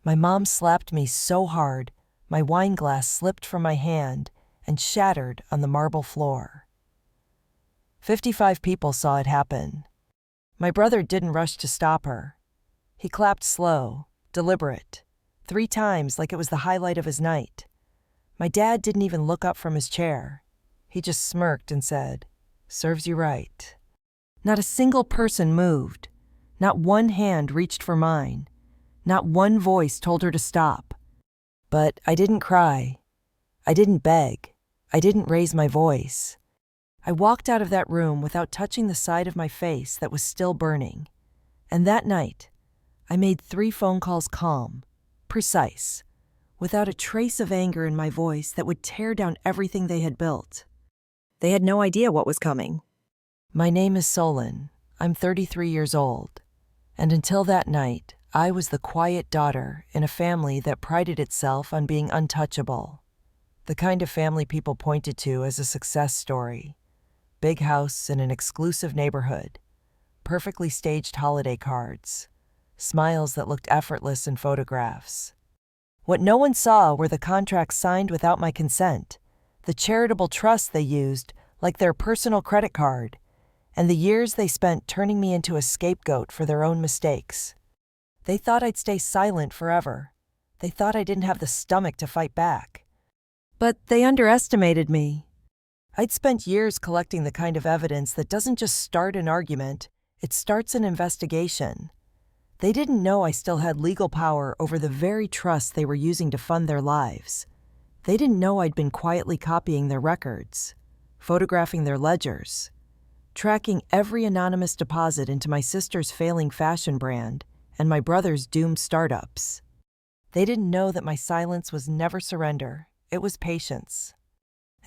My mom slapped me so hard, my wine glass slipped from my hand and shattered on the marble floor. 55 people saw it happen. My brother didn't rush to stop her. He clapped slow, deliberate, 3 times like it was the highlight of his night. My dad didn't even look up from his chair. He just smirked and said, "Serves you right." Not a single person moved. Not one hand reached for mine. Not one voice told her to stop. But I didn't cry. I didn't beg. I didn't raise my voice. I walked out of that room without touching the side of my face that was still burning. And that night, I made 3 phone calls calm, precise, without a trace of anger in my voice that would tear down everything they had built. They had no idea what was coming. My name is Solon. I'm 33 years old. And until that night, I was the quiet daughter in a family that prided itself on being untouchable. The kind of family people pointed to as a success story. Big house in an exclusive neighborhood. Perfectly staged holiday cards. Smiles that looked effortless in photographs. What no one saw were the contracts signed without my consent, the charitable trust they used like their personal credit card, and the years they spent turning me into a scapegoat for their own mistakes. They thought I'd stay silent forever. They thought I didn't have the stomach to fight back. But they underestimated me. I'd spent years collecting the kind of evidence that doesn't just start an argument, it starts an investigation. They didn't know I still had legal power over the very trust they were using to fund their lives. They didn't know I'd been quietly copying their records, photographing their ledgers, tracking every anonymous deposit into my sister's failing fashion brand and my brother's doomed startups. They didn't know that my silence was never surrender, it was patience.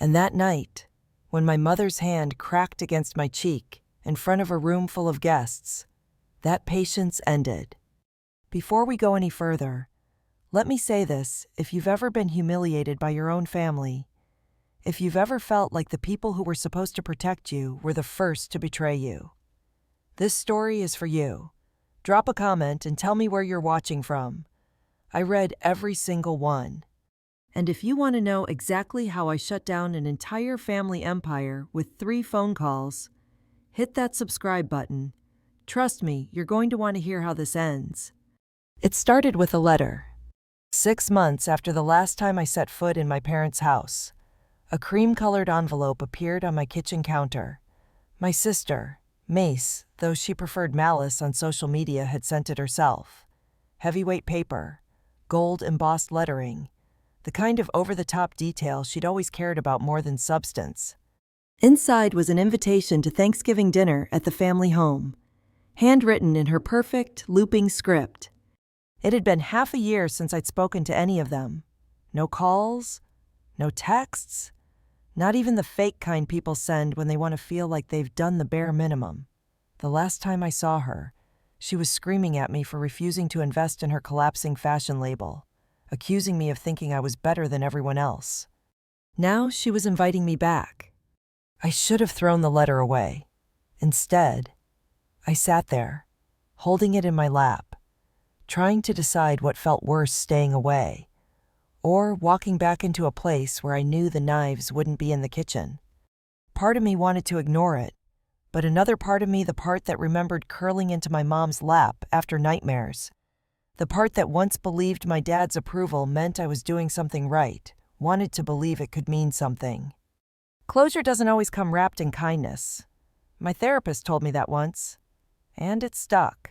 And that night, when my mother's hand cracked against my cheek in front of a room full of guests, that patience ended. Before we go any further, let me say this: if you've ever been humiliated by your own family, if you've ever felt like the people who were supposed to protect you were the first to betray you, this story is for you. Drop a comment and tell me where you're watching from. I read every single one. And if you want to know exactly how I shut down an entire family empire with 3 phone calls, hit that subscribe button. Trust me, you're going to want to hear how this ends. It started with a letter. 6 months after the last time I set foot in my parents' house, a cream-colored envelope appeared on my kitchen counter. My sister, Mace, though she preferred malice on social media, had sent it herself. Heavyweight paper, gold-embossed lettering, the kind of over-the-top detail she'd always cared about more than substance. Inside was an invitation to Thanksgiving dinner at the family home, handwritten in her perfect, looping script. It had been half a year since I'd spoken to any of them. No calls, no texts, not even the fake kind people send when they want to feel like they've done the bare minimum. The last time I saw her, she was screaming at me for refusing to invest in her collapsing fashion label, accusing me of thinking I was better than everyone else. Now she was inviting me back. I should have thrown the letter away. Instead, I sat there, holding it in my lap, trying to decide what felt worse, staying away, or walking back into a place where I knew the knives wouldn't be in the kitchen. Part of me wanted to ignore it, but another part of me, the part that remembered curling into my mom's lap after nightmares, the part that once believed my dad's approval meant I was doing something right, wanted to believe it could mean something. Closure doesn't always come wrapped in kindness. My therapist told me that once. And it stuck.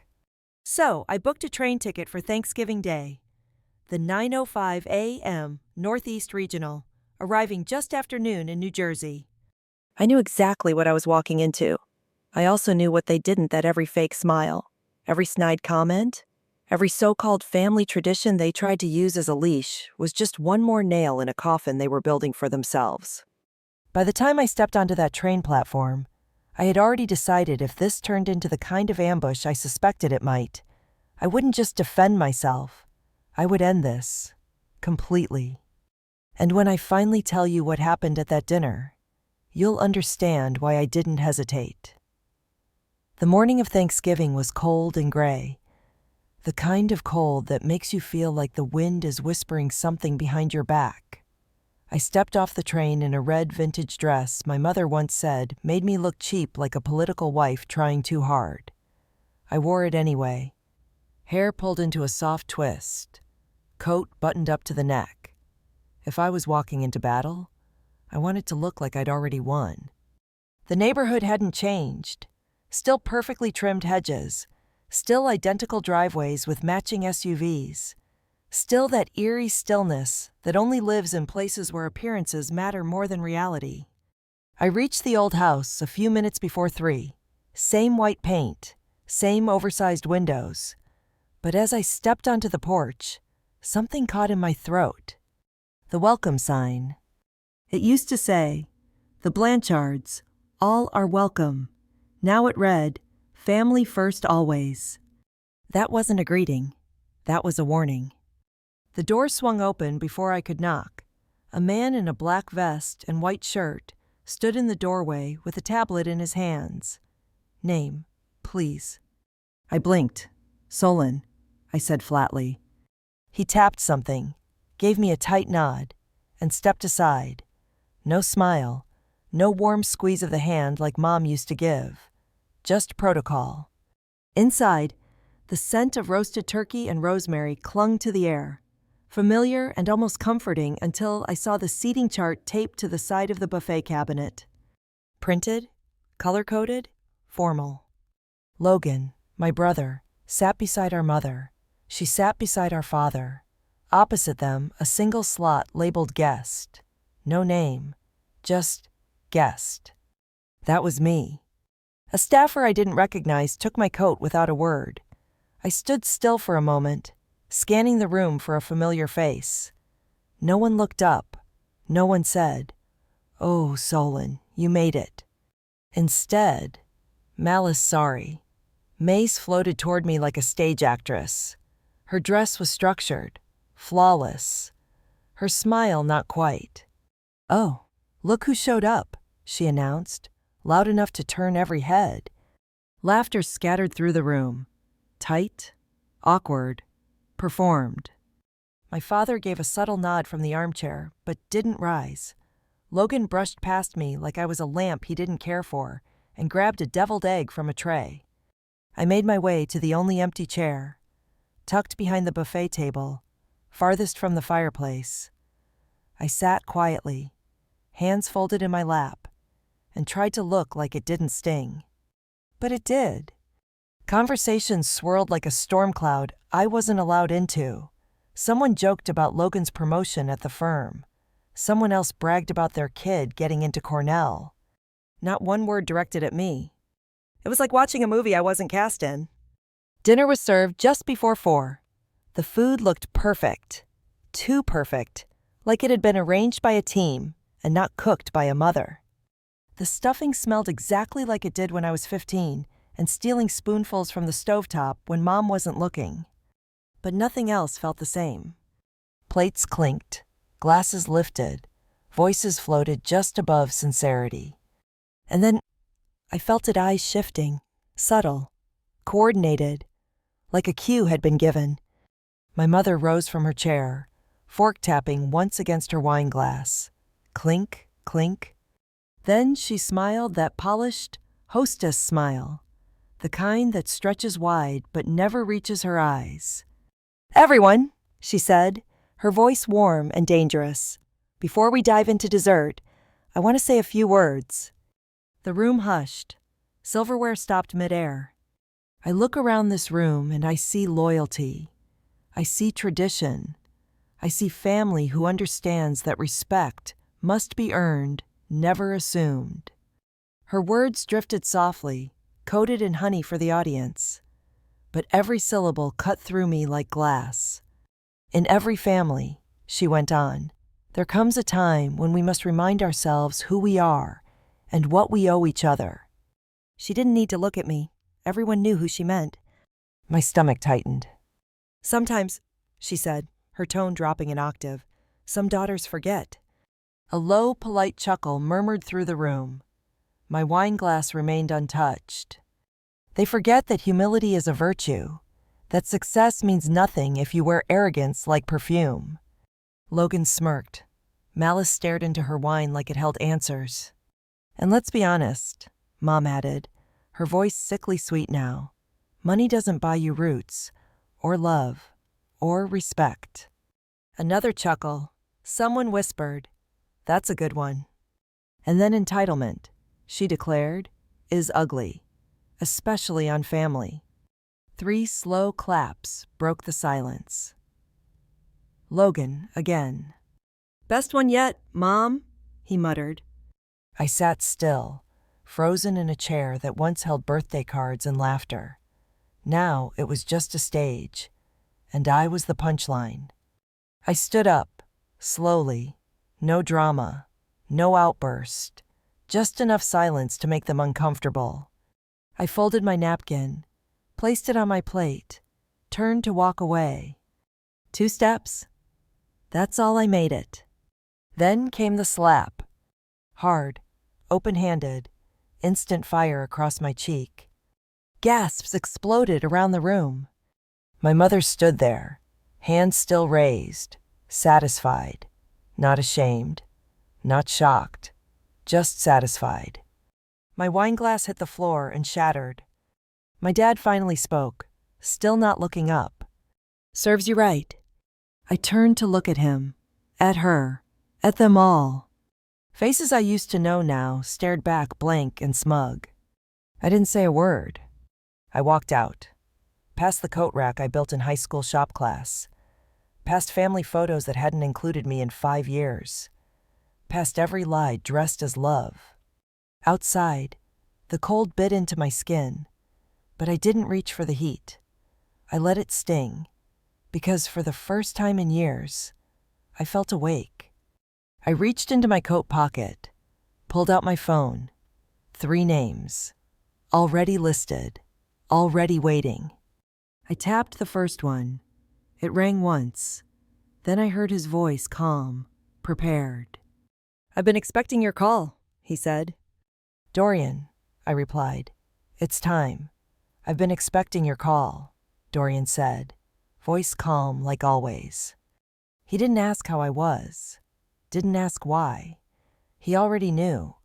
So I booked a train ticket for Thanksgiving Day. The 9:05 a.m. Northeast Regional, arriving just after noon in New Jersey. I knew exactly what I was walking into. I also knew what they didn't: that every fake smile, every snide comment, every so-called family tradition they tried to use as a leash was just one more nail in a coffin they were building for themselves. By the time I stepped onto that train platform, I had already decided if this turned into the kind of ambush I suspected it might, I wouldn't just defend myself. I would end this. Completely. And when I finally tell you what happened at that dinner, you'll understand why I didn't hesitate. The morning of Thanksgiving was cold and gray. The kind of cold that makes you feel like the wind is whispering something behind your back. I stepped off the train in a red vintage dress my mother once said made me look cheap like a political wife trying too hard. I wore it anyway. Hair pulled into a soft twist. Coat buttoned up to the neck. If I was walking into battle, I wanted to look like I'd already won. The neighborhood hadn't changed. Still perfectly trimmed hedges. Still identical driveways with matching SUVs. Still that eerie stillness that only lives in places where appearances matter more than reality. I reached the old house a few minutes before 3. Same white paint, same oversized windows. But as I stepped onto the porch, something caught in my throat. The welcome sign. It used to say, "The Blanchards, all are welcome." Now it read, "Family first always." That wasn't a greeting. That was a warning. The door swung open before I could knock. A man in a black vest and white shirt stood in the doorway with a tablet in his hands. "Name, please." I blinked. "Solon," I said flatly. He tapped something, gave me a tight nod, and stepped aside. No smile, no warm squeeze of the hand like Mom used to give. Just protocol. Inside, the scent of roasted turkey and rosemary clung to the air. Familiar and almost comforting until I saw the seating chart taped to the side of the buffet cabinet. Printed, color-coded, formal. Logan, my brother, sat beside our mother. She sat beside our father. Opposite them, a single slot labeled guest. No name, just guest. That was me. A staffer I didn't recognize took my coat without a word. I stood still for a moment, scanning the room for a familiar face. No one looked up. No one said, "Oh, Solon, you made it." Instead, Malice sorry. Mace floated toward me like a stage actress. Her dress was structured, flawless. Her smile not quite. "Oh, look who showed up," she announced, loud enough to turn every head. Laughter scattered through the room. Tight, awkward, performed. My father gave a subtle nod from the armchair, but didn't rise. Logan brushed past me like I was a lamp he didn't care for and grabbed a deviled egg from a tray. I made my way to the only empty chair, tucked behind the buffet table, farthest from the fireplace. I sat quietly, hands folded in my lap, and tried to look like it didn't sting. But it did. Conversations swirled like a storm cloud I wasn't allowed into. Someone joked about Logan's promotion at the firm. Someone else bragged about their kid getting into Cornell. Not one word directed at me. It was like watching a movie I wasn't cast in. Dinner was served just before 4. The food looked perfect. Too perfect. Like it had been arranged by a team and not cooked by a mother. The stuffing smelled exactly like it did when I was 15 and stealing spoonfuls from the stovetop when Mom wasn't looking. But nothing else felt the same. Plates clinked, glasses lifted, voices floated just above sincerity. And then I felt it eyes shifting, subtle, coordinated, like a cue had been given. My mother rose from her chair, fork tapping once against her wine glass. Clink, clink. Then she smiled that polished, hostess smile, the kind that stretches wide but never reaches her eyes. "Everyone," she said, her voice warm and dangerous. "Before we dive into dessert, I want to say a few words." The room hushed. Silverware stopped midair. I look around this room and I see loyalty. I see tradition. I see family who understands that respect must be earned, never assumed. Her words drifted softly, coated in honey for the audience. But every syllable cut through me like glass. "In every family," she went on, "there comes a time when we must remind ourselves who we are and what we owe each other." She didn't need to look at me. Everyone knew who she meant. My stomach tightened. "Sometimes," she said, her tone dropping an octave, "some daughters forget." A low, polite chuckle murmured through the room. My wine glass remained untouched. "They forget that humility is a virtue, That success means nothing if you wear arrogance like perfume. Logan smirked. Malice stared into her wine like it held answers. And let's be honest, Mom added, her voice sickly sweet now. Money doesn't buy you roots, or love, or respect. Another chuckle. Someone whispered, "That's a good one." And then entitlement, she declared, is ugly, especially on family. 3 slow claps broke the silence. Logan, again. "Best one yet, Mom," he muttered. I sat still, frozen in a chair that once held birthday cards and laughter. Now it was just a stage, and I was the punchline. I stood up, slowly, no drama, no outburst, just enough silence to make them uncomfortable. I folded my napkin, placed it on my plate, turned to walk away. 2 steps. That's all I made it. Then came the slap. Hard, open-handed, instant fire across my cheek. Gasps exploded around the room. My mother stood there, hands still raised, satisfied, not ashamed, not shocked, just satisfied. My wineglass hit the floor and shattered. My dad finally spoke, still not looking up. "Serves you right." I turned to look at him, at her, at them all. Faces I used to know now stared back blank and smug. I didn't say a word. I walked out, past the coat rack I built in high school shop class, past family photos that hadn't included me in 5 years, past every lie dressed as love. Outside, the cold bit into my skin, but I didn't reach for the heat. I let it sting, because for the first time in years, I felt awake. I reached into my coat pocket, pulled out my phone. 3 names, already listed, already waiting. I tapped the first one. It rang once. Then I heard his voice calm, prepared. "I've been expecting your call," he said. "Dorian," I replied. "It's time. I've been expecting your call," Dorian said, voice calm like always. He didn't ask how I was, didn't ask why. He already knew.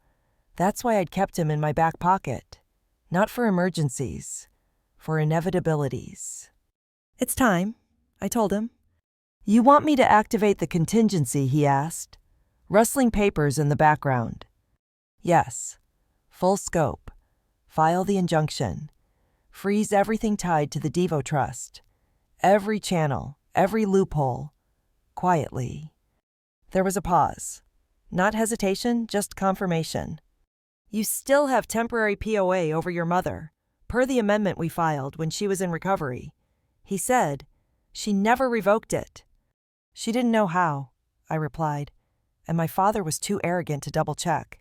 That's why I'd kept him in my back pocket. Not for emergencies, for inevitabilities. "It's time," I told him. "You want me to activate the contingency?" he asked, rustling papers in the background. "Yes. Full scope. File the injunction. Freeze everything tied to the Devo Trust. Every channel, every loophole. Quietly." There was a pause. Not hesitation, just confirmation. "You still have temporary POA over your mother, per the amendment we filed when she was in recovery," he said. "She never revoked it." "She didn't know how," I replied, and my father was too arrogant to double-check.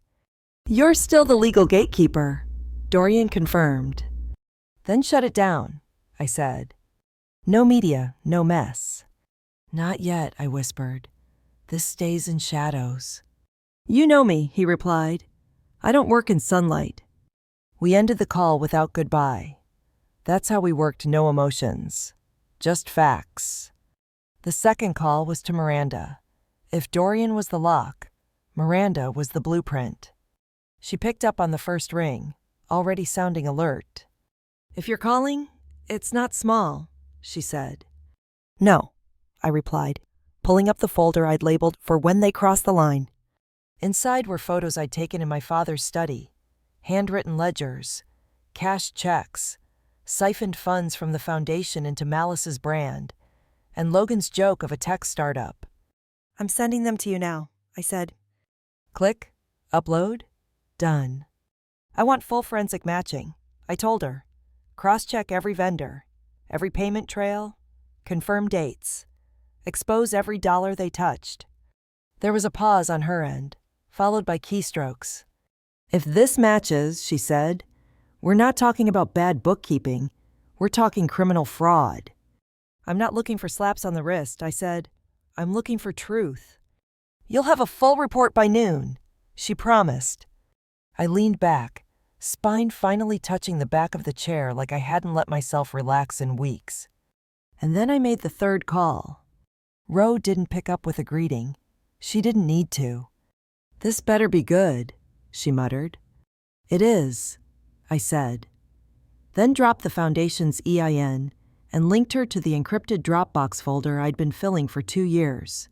"You're still the legal gatekeeper," Dorian confirmed. "Then shut it down," I said. "No media, no mess." "Not yet," I whispered. "This stays in shadows." "You know me," he replied. "I don't work in sunlight." We ended the call without goodbye. That's how we worked, no emotions, just facts. The second call was to Miranda. If Dorian was the lock, Miranda was the blueprint. She picked up on the first ring, already sounding alert. "If you're calling, it's not small," she said. "No," I replied, pulling up the folder I'd labeled for when they cross the line. Inside were photos I'd taken in my father's study, handwritten ledgers, cashed checks, siphoned funds from the foundation into Malice's brand, and Logan's joke of a tech startup. "I'm sending them to you now," I said. Click, upload, done. "I want full forensic matching," I told her. "Cross-check every vendor, every payment trail, confirm dates, expose every dollar they touched." There was a pause on her end, followed by keystrokes. "If this matches," she said, "we're not talking about bad bookkeeping, we're talking criminal fraud." "I'm not looking for slaps on the wrist," I said. "I'm looking for truth." "You'll have a full report by noon," she promised. I leaned back, spine finally touching the back of the chair like I hadn't let myself relax in weeks. And then I made the third call. Ro didn't pick up with a greeting. She didn't need to. "This better be good," she muttered. "It is," I said. Then dropped the foundation's EIN and linked her to the encrypted Dropbox folder I'd been filling for 2 years.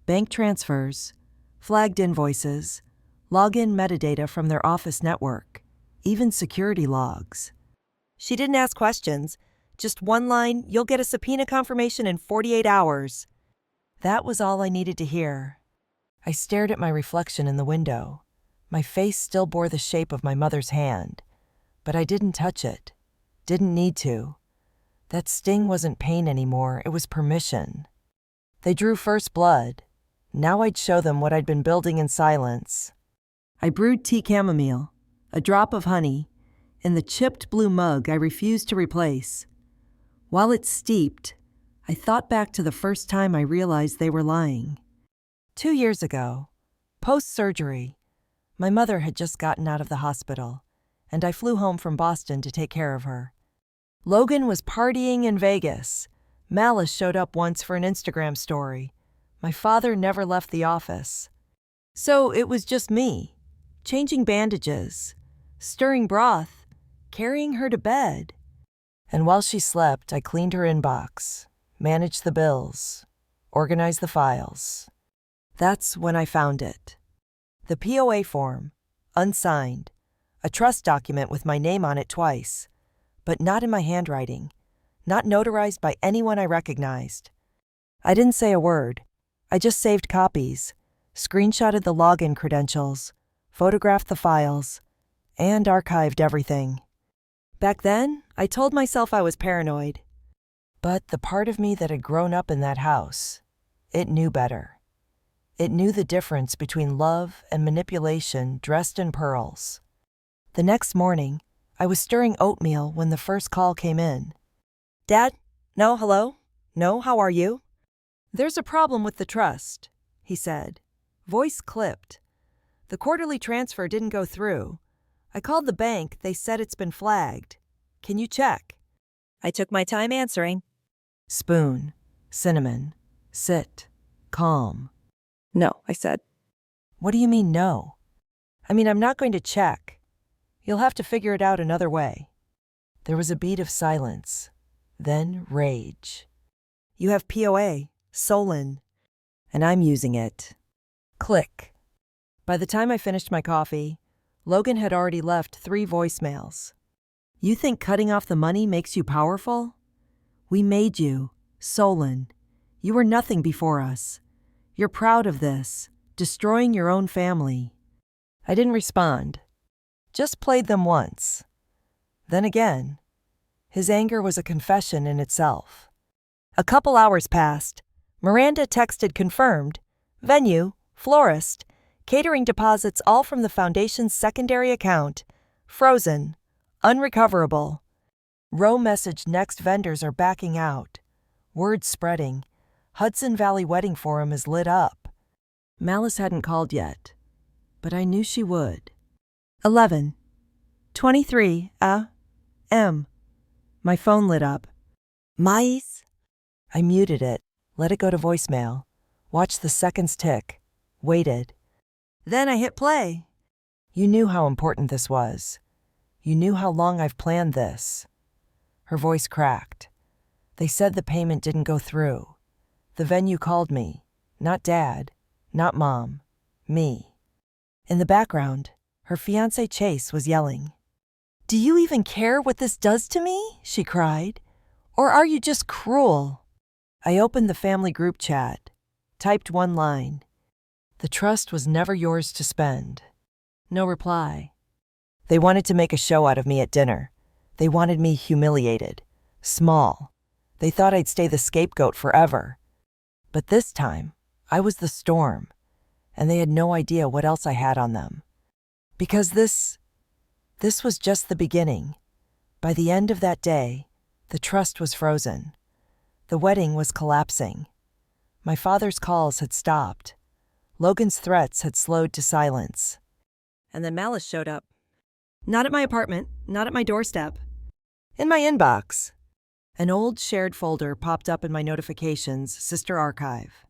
Bank transfers, flagged invoices, login metadata from their office network, even security logs. She didn't ask questions, just one line, "You'll get a subpoena confirmation in 48 hours. That was all I needed to hear. I stared at my reflection in the window. My face still bore the shape of my mother's hand, but I didn't touch it. Didn't need to. That sting wasn't pain anymore, it was permission. They drew first blood. Now I'd show them what I'd been building in silence. I brewed tea chamomile, a drop of honey, in the chipped blue mug I refused to replace. While it steeped, I thought back to the first time I realized they were lying. 2 years ago, post-surgery, my mother had just gotten out of the hospital, and I flew home from Boston to take care of her. Logan was partying in Vegas. Malice showed up once for an Instagram story. My father never left the office. So it was just me, changing bandages, stirring broth, carrying her to bed. And while she slept, I cleaned her inbox, managed the bills, organized the files. That's when I found it. The POA form, unsigned, a trust document with my name on it twice, but not in my handwriting, not notarized by anyone I recognized. I didn't say a word. I just saved copies, screenshotted the login credentials, photographed the files, and archived everything. Back then, I told myself I was paranoid. But the part of me that had grown up in that house, it knew better. It knew the difference between love and manipulation dressed in pearls. The next morning, I was stirring oatmeal when the first call came in. "Dad? No, hello? No, how are you?" "There's a problem with the trust," he said. Voice clipped. "The quarterly transfer didn't go through. I called the bank, they said it's been flagged. Can you check?" I took my time answering. Spoon, cinnamon, sit, calm. "No," I said. "What do you mean no?" I'm not going to check. You'll have to figure it out another way." There was a beat of silence, then rage. "You have POA, Solon, and I'm using it." Click. By the time I finished my coffee, Logan had already left 3 voicemails. "You think cutting off the money makes you powerful? We made you, Solon. You were nothing before us. You're proud of this, destroying your own family." I didn't respond. Just played them once. Then again. His anger was a confession in itself. A couple hours passed. Miranda texted confirmed. Venue, florist, catering deposits all from the foundation's secondary account. Frozen. Unrecoverable. Roe messaged next vendors are backing out. Word spreading. Hudson Valley Wedding Forum is lit up. Malice hadn't called yet, but I knew she would. 11:23 a.m. My phone lit up. Mais? I muted it, let it go to voicemail, watched the seconds tick, waited. Then I hit play. "You knew how important this was. You knew how long I've planned this." Her voice cracked. "They said the payment didn't go through. The venue called me. Not Dad, not Mom, me." In the background, her fiancé Chase was yelling. "Do you even care what this does to me?" she cried. "Or are you just cruel?" I opened the family group chat, typed one line. "The trust was never yours to spend." No reply. They wanted to make a show out of me at dinner. They wanted me humiliated, small. They thought I'd stay the scapegoat forever. But this time, I was the storm, and they had no idea what else I had on them. Because this was just the beginning. By the end of that day, the trust was frozen. The wedding was collapsing. My father's calls had stopped. Logan's threats had slowed to silence. And then Malice showed up. Not at my apartment, not at my doorstep. In my inbox. An old shared folder popped up in my notifications, Sister Archive.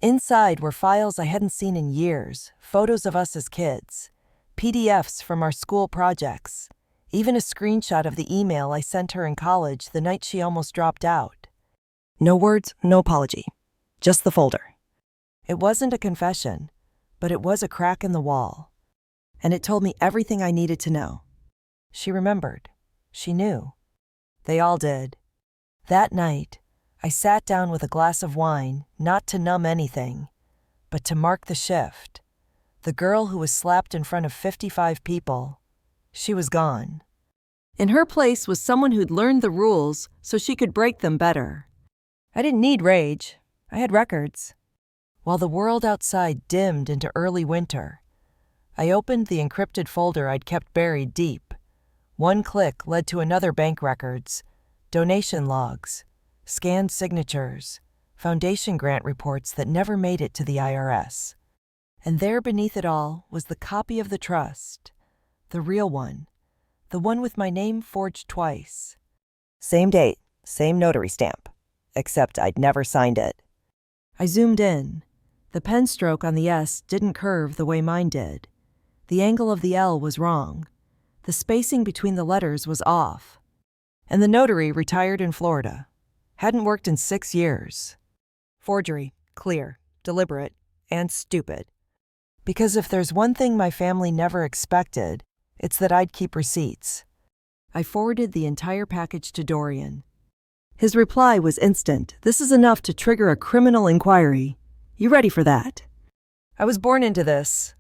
Inside were files I hadn't seen in years, photos of us as kids, PDFs from our school projects, even a screenshot of the email I sent her in college the night she almost dropped out. No words, no apology. Just the folder. It wasn't a confession, but it was a crack in the wall. And it told me everything I needed to know. She remembered. She knew. They all did. That night, I sat down with a glass of wine, not to numb anything, but to mark the shift. The girl who was slapped in front of 55 people, she was gone. In her place was someone who'd learned the rules so she could break them better. I didn't need rage. I had records. While the world outside dimmed into early winter, I opened the encrypted folder I'd kept buried deep. One click led to another: bank records, donation logs, scanned signatures, foundation grant reports that never made it to the IRS. And there beneath it all was the copy of the trust, the real one, the one with my name forged twice. Same date, same notary stamp, except I'd never signed it. I zoomed in. The pen stroke on the S didn't curve the way mine did. The angle of the L was wrong. The spacing between the letters was off. And the notary retired in Florida. Hadn't worked in 6 years. Forgery, clear, deliberate, and stupid. Because if there's one thing my family never expected, it's that I'd keep receipts. I forwarded the entire package to Dorian. His reply was instant. This is enough to trigger a criminal inquiry. You ready for that? I was born into this.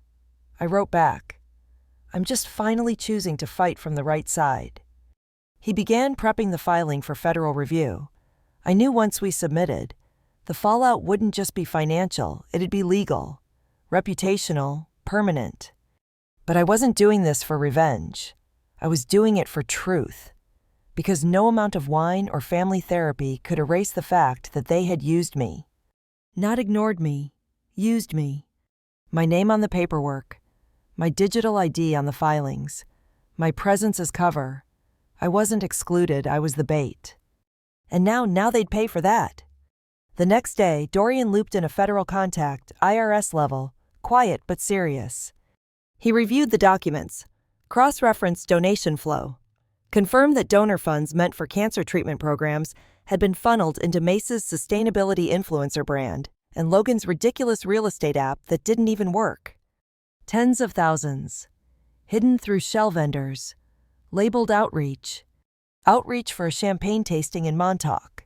I wrote back. I'm just finally choosing to fight from the right side. He began prepping the filing for federal review. I knew once we submitted, the fallout wouldn't just be financial, it'd be legal, reputational, permanent. But I wasn't doing this for revenge. I was doing it for truth. Because no amount of wine or family therapy could erase the fact that they had used me. Not ignored me, used me. My name on the paperwork, my digital ID on the filings, my presence as cover. I wasn't excluded, I was the bait. And now they'd pay for that. The next day, Dorian looped in a federal contact, IRS level, quiet but serious. He reviewed the documents, cross-referenced donation flow, confirmed that donor funds meant for cancer treatment programs had been funneled into Mace's sustainability influencer brand and Logan's ridiculous real estate app that didn't even work. Tens of thousands, hidden through shell vendors, labeled outreach. Outreach for a champagne tasting in Montauk.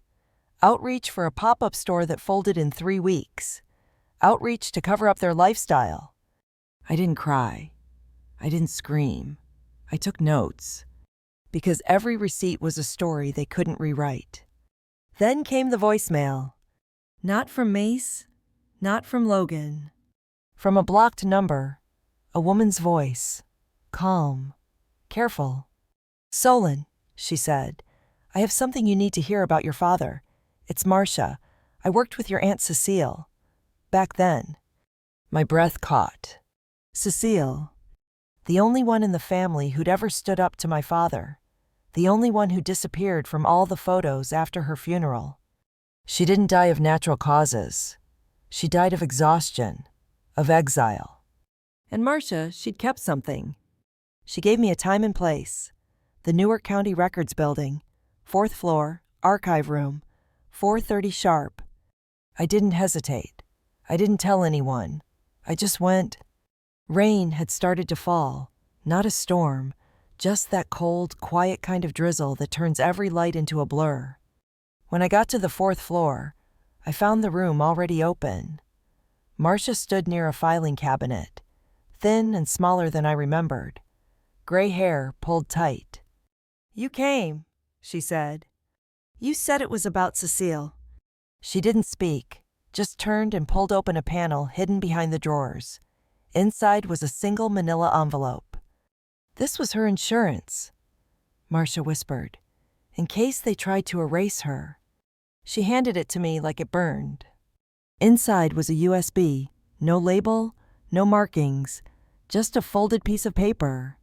Outreach for a pop-up store that folded in 3 weeks. Outreach to cover up their lifestyle. I didn't cry. I didn't scream. I took notes. Because every receipt was a story they couldn't rewrite. Then came the voicemail. Not from Mace, not from Logan. From a blocked number, a woman's voice. Calm, careful. Solon, she said, I have something you need to hear about your father. It's Marcia. I worked with your Aunt Cecile. Back then. My breath caught. Cecile. The only one in the family who'd ever stood up to my father. The only one who disappeared from all the photos after her funeral. She didn't die of natural causes. She died of exhaustion, of exile. And Marcia, she'd kept something. She gave me a time and place. The Newark County Records Building, 4th floor, archive room, 4:30 sharp. I didn't hesitate. I didn't tell anyone. I just went. Rain had started to fall, not a storm, just that cold, quiet kind of drizzle that turns every light into a blur. When I got to the 4th floor, I found the room already open. Marcia stood near a filing cabinet, thin and smaller than I remembered. Gray hair pulled tight. You came, she said. You said it was about Cecile. She didn't speak, just turned and pulled open a panel hidden behind the drawers. Inside was a single manila envelope. This was her insurance, Marcia whispered, in case they tried to erase her. She handed it to me like it burned. Inside was a USB, no label, no markings, just a folded piece of paper.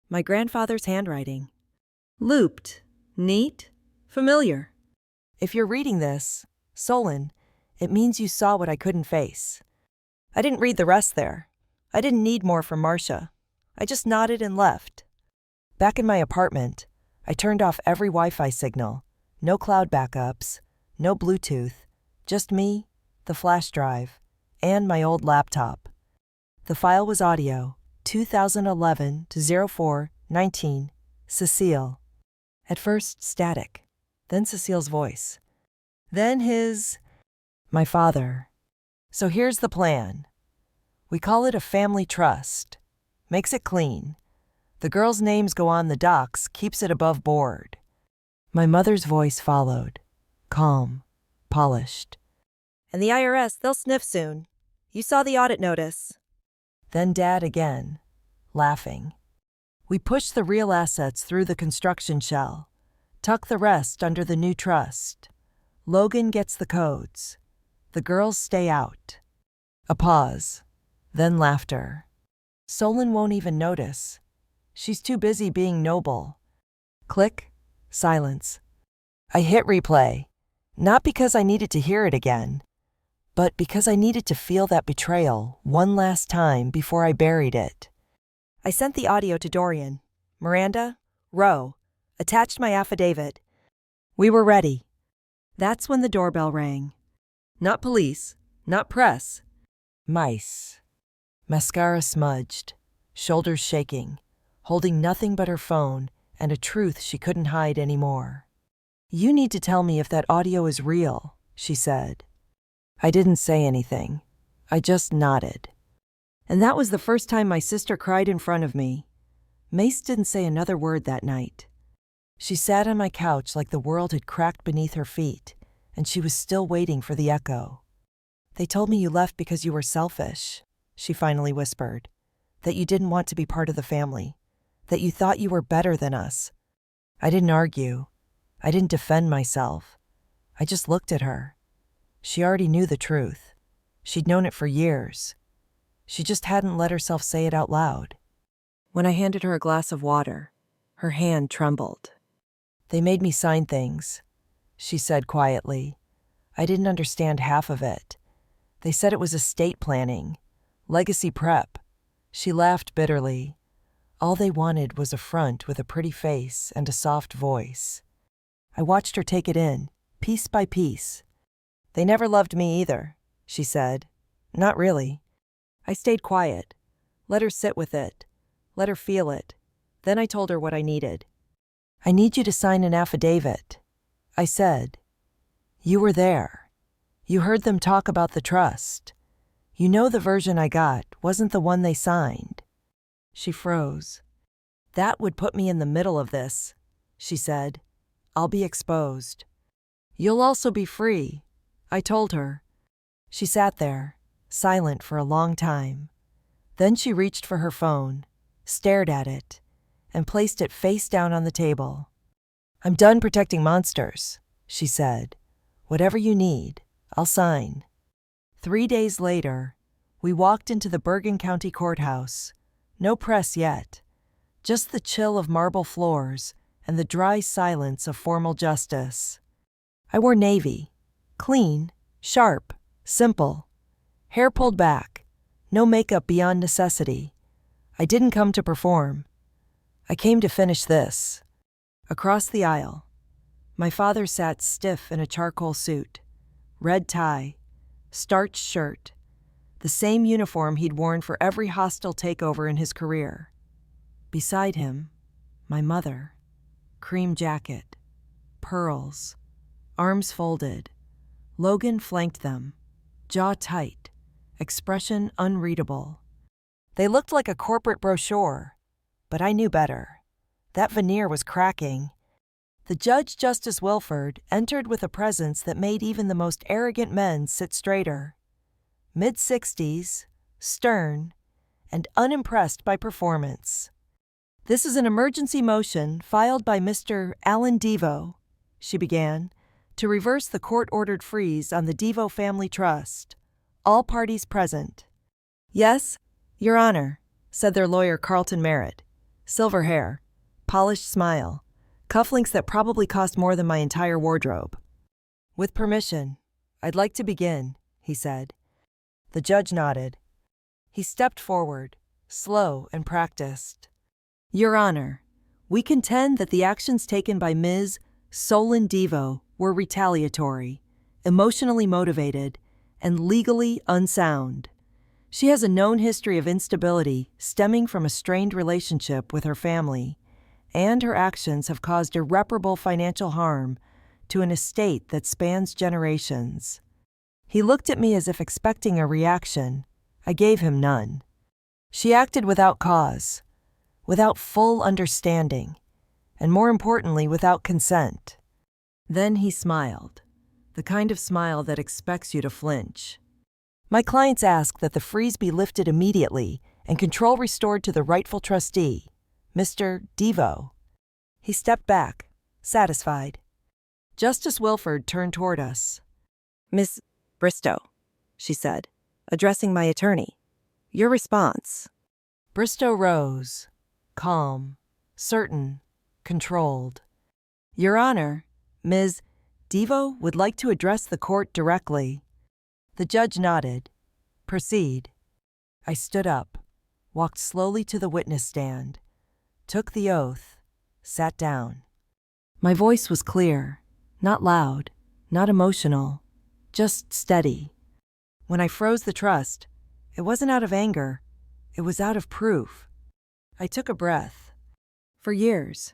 My grandfather's handwriting. Looped, neat, familiar. If you're reading this, Solon, it means you saw what I couldn't face. I didn't read the rest there. I didn't need more from Marcia. I just nodded and left. Back in my apartment, I turned off every Wi-Fi signal. No cloud backups, no Bluetooth, just me, the flash drive, and my old laptop. The file was audio, 2011 to 04-19, Cecile. At first, static, then Cecile's voice. Then my father. So here's the plan. We call it a family trust. Makes it clean. The girls' names go on the docs, keeps it above board. My mother's voice followed, calm, polished. And the IRS, they'll sniff soon. You saw the audit notice. Then Dad again, laughing. We push the real assets through the construction shell, tuck the rest under the new trust. Logan gets the codes. The girls stay out. A pause, then laughter. Solon won't even notice. She's too busy being noble. Click, silence. I hit replay, not because I needed to hear it again, but because I needed to feel that betrayal one last time before I buried it. I sent the audio to Dorian, Miranda, Rowe, attached my affidavit. We were ready. That's when the doorbell rang. Not police, not press. Mice. Mascara smudged, shoulders shaking, holding nothing but her phone and a truth she couldn't hide anymore. You need to tell me if that audio is real, she said. I didn't say anything. I just nodded. And that was the first time my sister cried in front of me. Mace didn't say another word that night. She sat on my couch like the world had cracked beneath her feet, and she was still waiting for the echo. They told me you left because you were selfish, she finally whispered. That you didn't want to be part of the family. That you thought you were better than us. I didn't argue. I didn't defend myself. I just looked at her. She already knew the truth. She'd known it for years. She just hadn't let herself say it out loud. When I handed her a glass of water, her hand trembled. They made me sign things, she said quietly. I didn't understand half of it. They said it was estate planning, legacy prep. She laughed bitterly. All they wanted was a front with a pretty face and a soft voice. I watched her take it in, piece by piece. They never loved me either, she said. Not really. I stayed quiet, let her sit with it, let her feel it. Then I told her what I needed. I need you to sign an affidavit, I said. You were there. You heard them talk about the trust. You know the version I got wasn't the one they signed. She froze. That would put me in the middle of this, she said. I'll be exposed. You'll also be free, I told her. She sat there, silent for a long time. Then she reached for her phone, stared at it, and placed it face down on the table. I'm done protecting monsters, she said. Whatever you need, I'll sign. 3 days later, we walked into the Bergen County Courthouse. No press yet, just the chill of marble floors and the dry silence of formal justice. I wore navy, clean, sharp, simple. Hair pulled back, no makeup beyond necessity. I didn't come to perform. I came to finish this. Across the aisle, my father sat stiff in a charcoal suit, red tie, starched shirt, the same uniform he'd worn for every hostile takeover in his career. Beside him, my mother, cream jacket, pearls, arms folded. Logan flanked them, jaw tight, expression unreadable. They looked like a corporate brochure, but I knew better. That veneer was cracking. The Judge Justice Wilford entered with a presence that made even the most arrogant men sit straighter. Mid-60s, stern, and unimpressed by performance. This is an emergency motion filed by Mr. Alan Devo, she began, to reverse the court-ordered freeze on the Devo Family Trust. All parties present. Yes, Your Honor, said their lawyer Carlton Merritt. Silver hair, polished smile, cufflinks that probably cost more than my entire wardrobe. With permission, I'd like to begin, he said. The judge nodded. He stepped forward, slow and practiced. Your Honor, we contend that the actions taken by Ms. Solon Devo were retaliatory, emotionally motivated, and legally unsound. She has a known history of instability stemming from a strained relationship with her family, and her actions have caused irreparable financial harm to an estate that spans generations. He looked at me as if expecting a reaction. I gave him none. She acted without cause, without full understanding, and more importantly, without consent. Then he smiled, the kind of smile that expects you to flinch. My clients ask that the freeze be lifted immediately and control restored to the rightful trustee, Mr. Devo. He stepped back, satisfied. Justice Wilford turned toward us. Miss Bristow, she said, addressing my attorney. Your response. Bristow rose, calm, certain, controlled. Your Honor, Ms. Devo would like to address the court directly. The judge nodded. Proceed. I stood up, walked slowly to the witness stand, took the oath, sat down. My voice was clear, not loud, not emotional, just steady. When I froze the trust, it wasn't out of anger, it was out of proof. I took a breath. For years,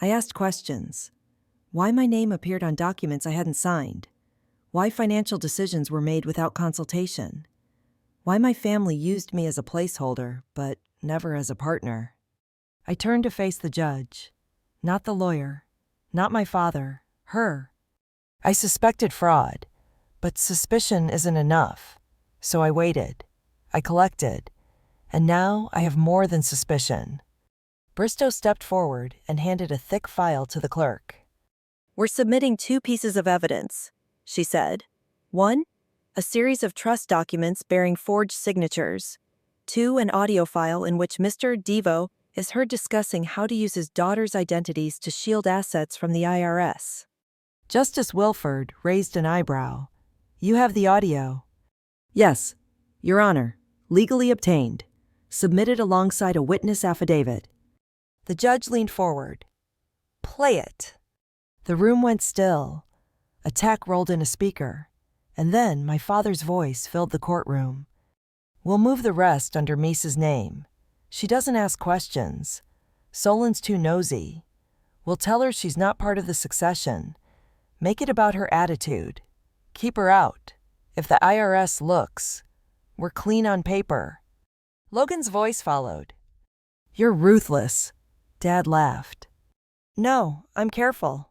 I asked questions. Why my name appeared on documents I hadn't signed? Why financial decisions were made without consultation? Why my family used me as a placeholder, but never as a partner? I turned to face the judge. Not the lawyer, not my father, her. I suspected fraud, but suspicion isn't enough. So I waited. I collected. And now I have more than suspicion. Bristow stepped forward and handed a thick file to the clerk. We're submitting 2 pieces of evidence, she said. 1, a series of trust documents bearing forged signatures. 2, an audio file in which Mr. Devo is heard discussing how to use his daughter's identities to shield assets from the IRS. Justice Wilford raised an eyebrow. You have the audio. Yes, Your Honor, legally obtained, submitted alongside a witness affidavit. The judge leaned forward. Play it. The room went still. A tack rolled in a speaker, and then my father's voice filled the courtroom. We'll move the rest under Misa's name. She doesn't ask questions. Solon's too nosy. We'll tell her she's not part of the succession. Make it about her attitude. Keep her out. If the IRS looks, we're clean on paper. Logan's voice followed. You're ruthless. Dad laughed. No, I'm careful.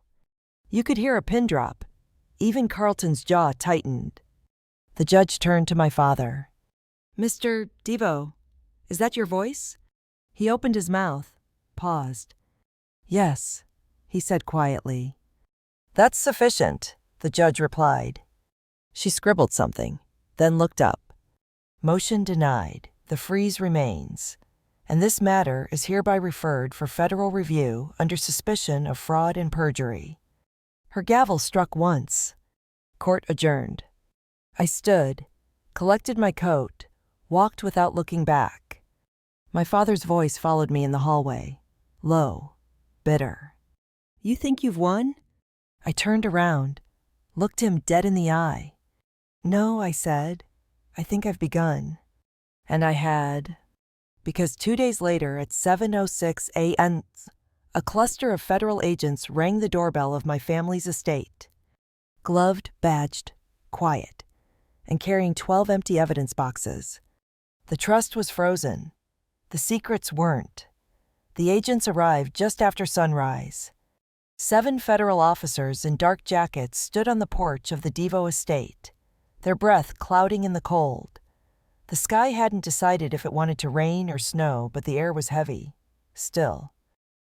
You could hear a pin drop. Even Carlton's jaw tightened. The judge turned to my father. Mr. Devo, is that your voice? He opened his mouth, paused. Yes, he said quietly. That's sufficient, the judge replied. She scribbled something, then looked up. Motion denied. The freeze remains. And this matter is hereby referred for federal review under suspicion of fraud and perjury. Her gavel struck once. Court adjourned. I stood, collected my coat, walked without looking back. My father's voice followed me in the hallway, low, bitter. You think you've won? I turned around, looked him dead in the eye. No, I said, I think I've begun. And I had. Because 2 days later at 7:06 a.m., a cluster of federal agents rang the doorbell of my family's estate. Gloved, badged, quiet, and carrying 12 empty evidence boxes. The trust was frozen. The secrets weren't. The agents arrived just after sunrise. 7 federal officers in dark jackets stood on the porch of the Devo estate, their breath clouding in the cold. The sky hadn't decided if it wanted to rain or snow, but the air was heavy, still.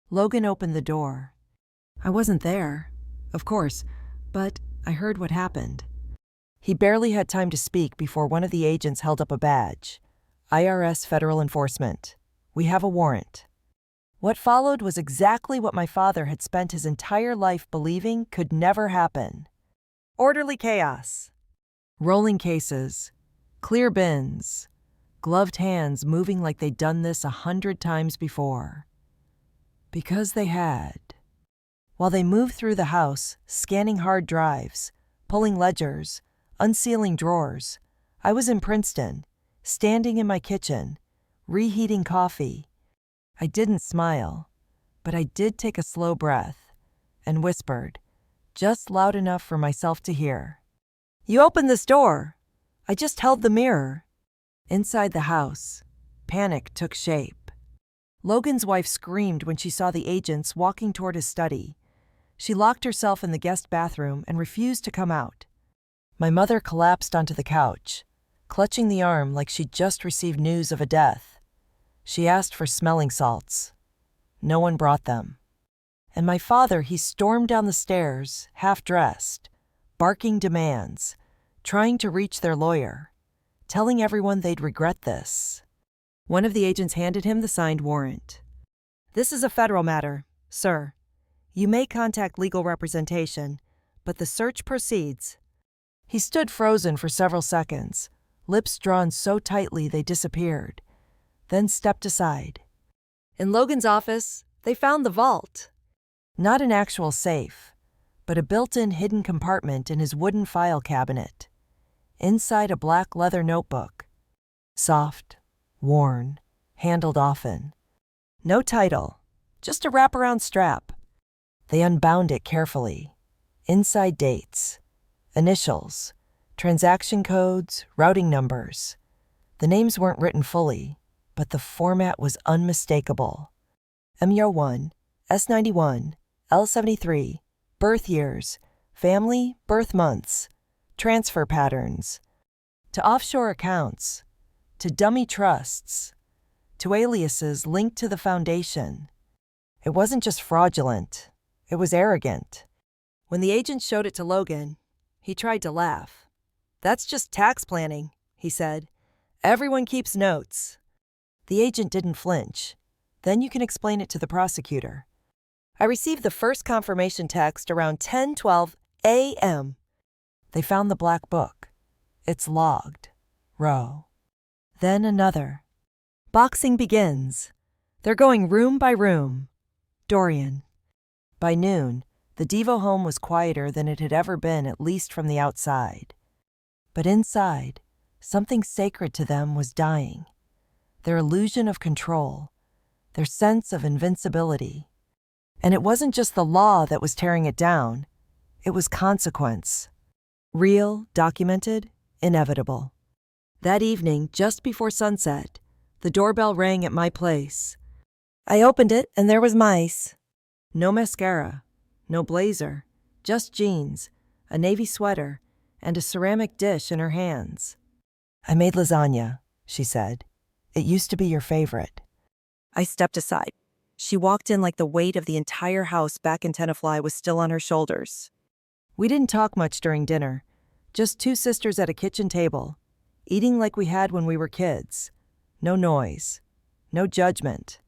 Logan opened the door. I wasn't there, of course, but I heard what happened. He barely had time to speak before one of the agents held up a badge. IRS Federal Enforcement. We have a warrant. What followed was exactly what my father had spent his entire life believing could never happen. Orderly chaos. Rolling cases, clear bins, gloved hands moving like they'd done this 100 times before. Because they had. While they moved through the house, scanning hard drives, pulling ledgers, unsealing drawers, I was in Princeton, standing in my kitchen, reheating coffee. I didn't smile, but I did take a slow breath and whispered, just loud enough for myself to hear. "You opened this door. I just held the mirror." Inside the house, panic took shape. Logan's wife screamed when she saw the agents walking toward his study. She locked herself in the guest bathroom and refused to come out. My mother collapsed onto the couch, clutching the arm like she'd just received news of a death. She asked for smelling salts. No one brought them. And my father, he stormed down the stairs, half-dressed, barking demands, trying to reach their lawyer, telling everyone they'd regret this. One of the agents handed him the signed warrant. "This is a federal matter, sir. You may contact legal representation, but the search proceeds." He stood frozen for several seconds, lips drawn so tightly they disappeared, then stepped aside. In Logan's office, they found the vault. Not an actual safe, but a built-in hidden compartment in his wooden file cabinet. Inside, a black leather notebook. Soft, worn, handled often. No title, just a wraparound strap. They unbound it carefully. Inside, dates, initials, transaction codes, routing numbers. The names weren't written fully, but the format was unmistakable. MR1, S91, L73, birth years, family, birth months, transfer patterns, to offshore accounts, to dummy trusts, to aliases linked to the foundation. It wasn't just fraudulent, it was arrogant. When the agent showed it to Logan, he tried to laugh. "That's just tax planning," he said. "Everyone keeps notes." The agent didn't flinch. "Then you can explain it to the prosecutor." I received the first confirmation text around 10:12 a.m. They found the black book. It's logged. Row. Then another. Boxing begins. They're going room by room. Dorian. By noon, the Devo home was quieter than it had ever been, at least from the outside. But inside, something sacred to them was dying. Their illusion of control, their sense of invincibility. And it wasn't just the law that was tearing it down, it was consequence. Real, documented, inevitable. That evening, just before sunset, the doorbell rang at my place. I opened it and there was Mice. No mascara, no blazer, just jeans, a navy sweater, and a ceramic dish in her hands. "I made lasagna," she said. "It used to be your favorite." I stepped aside. She walked in like the weight of the entire house back in Tenafly was still on her shoulders. We didn't talk much during dinner, just two sisters at a kitchen table, eating like we had when we were kids. No noise, no judgment.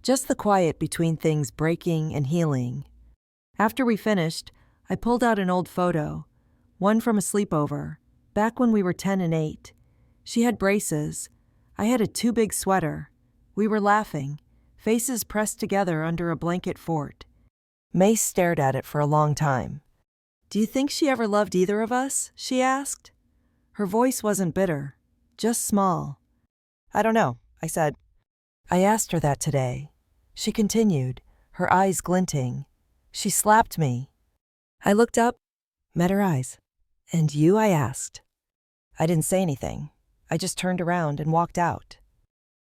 Just the quiet between things breaking and healing. After we finished, I pulled out an old photo, one from a sleepover, back when we were 10 and 8. She had braces. I had a too big sweater. We were laughing, faces pressed together under a blanket fort. Mace stared at it for a long time. "Do you think she ever loved either of us?" she asked. Her voice wasn't bitter, just small. "I don't know," I said. I asked her that today. She continued, her eyes glinting. She slapped me. I looked up, met her eyes. "And you?" I asked. I didn't say anything. I just turned around and walked out.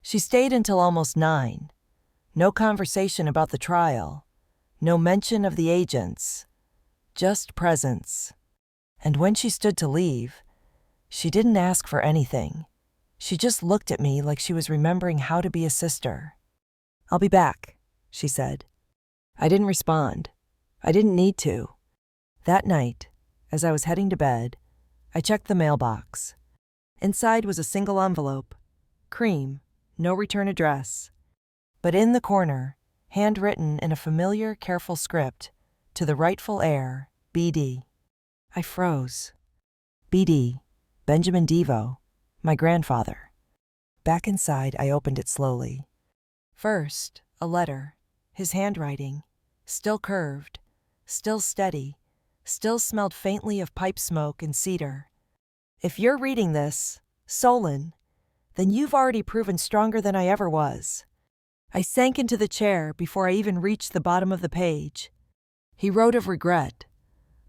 She stayed until almost 9. No conversation about the trial. No mention of the agents. Just presence. And when she stood to leave, she didn't ask for anything. She just looked at me like she was remembering how to be a sister. "I'll be back," she said. I didn't respond. I didn't need to. That night, as I was heading to bed, I checked the mailbox. Inside was a single envelope. Cream, no return address. But in the corner, handwritten in a familiar, careful script, to the rightful heir, BD. I froze. BD, Benjamin Devo, my grandfather. Back inside, I opened it slowly. First, a letter, his handwriting, still curved, still steady, still smelled faintly of pipe smoke and cedar. If you're reading this, Solon, then you've already proven stronger than I ever was. I sank into the chair before I even reached the bottom of the page. He wrote of regret,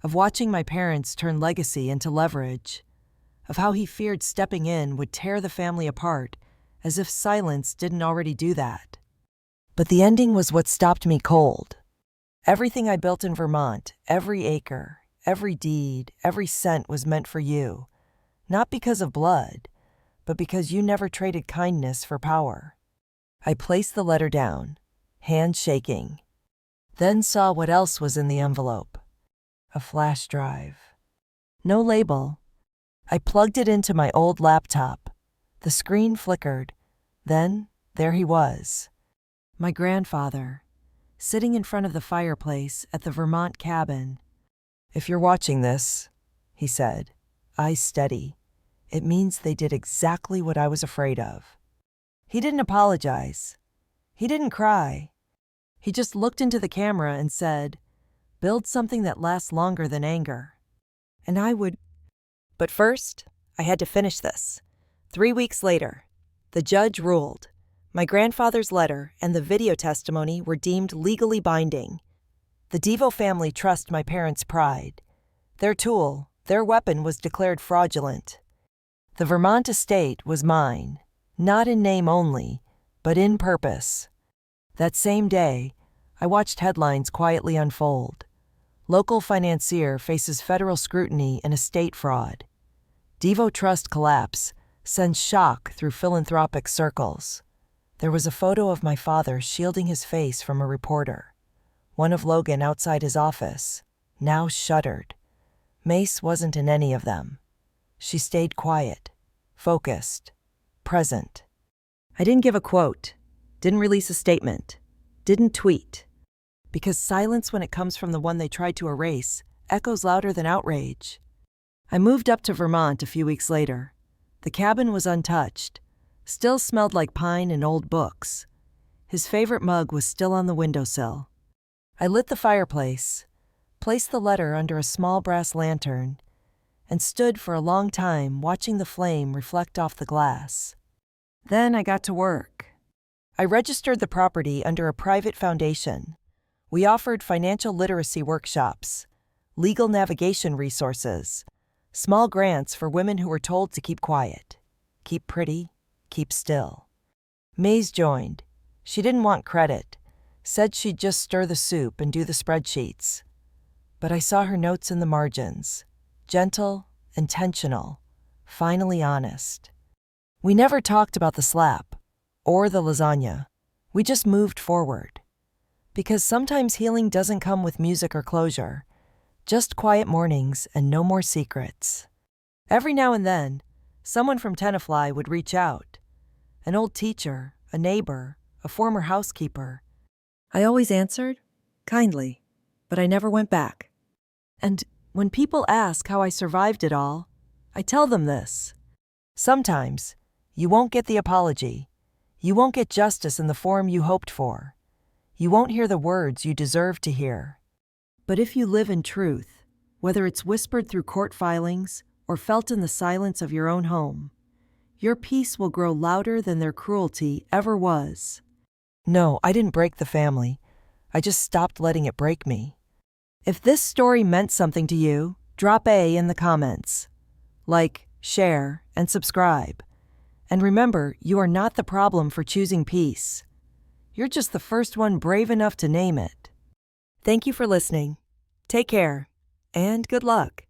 of watching my parents turn legacy into leverage, of how he feared stepping in would tear the family apart, as if silence didn't already do that. But the ending was what stopped me cold. Everything I built in Vermont, every acre, every deed, every cent was meant for you, not because of blood, but because you never traded kindness for power. I placed the letter down, hand shaking, then saw what else was in the envelope. A flash drive. No label. I plugged it into my old laptop. The screen flickered. Then, there he was. My grandfather, sitting in front of the fireplace at the Vermont cabin. If you're watching this, he said, eyes steady, it means they did exactly what I was afraid of. He didn't apologize. He didn't cry. He just looked into the camera and said, build something that lasts longer than anger. And I would. But first, I had to finish this. 3 weeks later, the judge ruled. My grandfather's letter and the video testimony were deemed legally binding. The Devo family trust my parents' pride. Their tool, their weapon was declared fraudulent. The Vermont estate was mine, not in name only, but in purpose. That same day, I watched headlines quietly unfold. Local financier faces federal scrutiny in estate fraud. Devo Trust collapse sends shock through philanthropic circles. There was a photo of my father shielding his face from a reporter. One of Logan outside his office, now shuddered. Mace wasn't in any of them. She stayed quiet, focused, present. I didn't give a quote, didn't release a statement, didn't tweet. Because silence when it comes from the one they tried to erase echoes louder than outrage. I moved up to Vermont a few weeks later. The cabin was untouched, still smelled like pine and old books. His favorite mug was still on the windowsill. I lit the fireplace, placed the letter under a small brass lantern, and stood for a long time watching the flame reflect off the glass. Then I got to work. I registered the property under a private foundation. We offered financial literacy workshops, legal navigation resources, small grants for women who were told to keep quiet, keep pretty, keep still. Maze joined. She didn't want credit, said she'd just stir the soup and do the spreadsheets. But I saw her notes in the margins, gentle, intentional, finally honest. We never talked about the slap or the lasagna. We just moved forward. Because sometimes healing doesn't come with music or closure, just quiet mornings and no more secrets. Every now and then, someone from Tenafly would reach out. An old teacher, a neighbor, a former housekeeper. I always answered, kindly, but I never went back. And when people ask how I survived it all, I tell them this. Sometimes, you won't get the apology. You won't get justice in the form you hoped for. You won't hear the words you deserve to hear. But if you live in truth, whether it's whispered through court filings or felt in the silence of your own home, your peace will grow louder than their cruelty ever was. No, I didn't break the family. I just stopped letting it break me. If this story meant something to you, drop A in the comments. Like, share, and subscribe. And remember, you are not the problem for choosing peace. You're just the first one brave enough to name it. Thank you for listening. Take care, and good luck.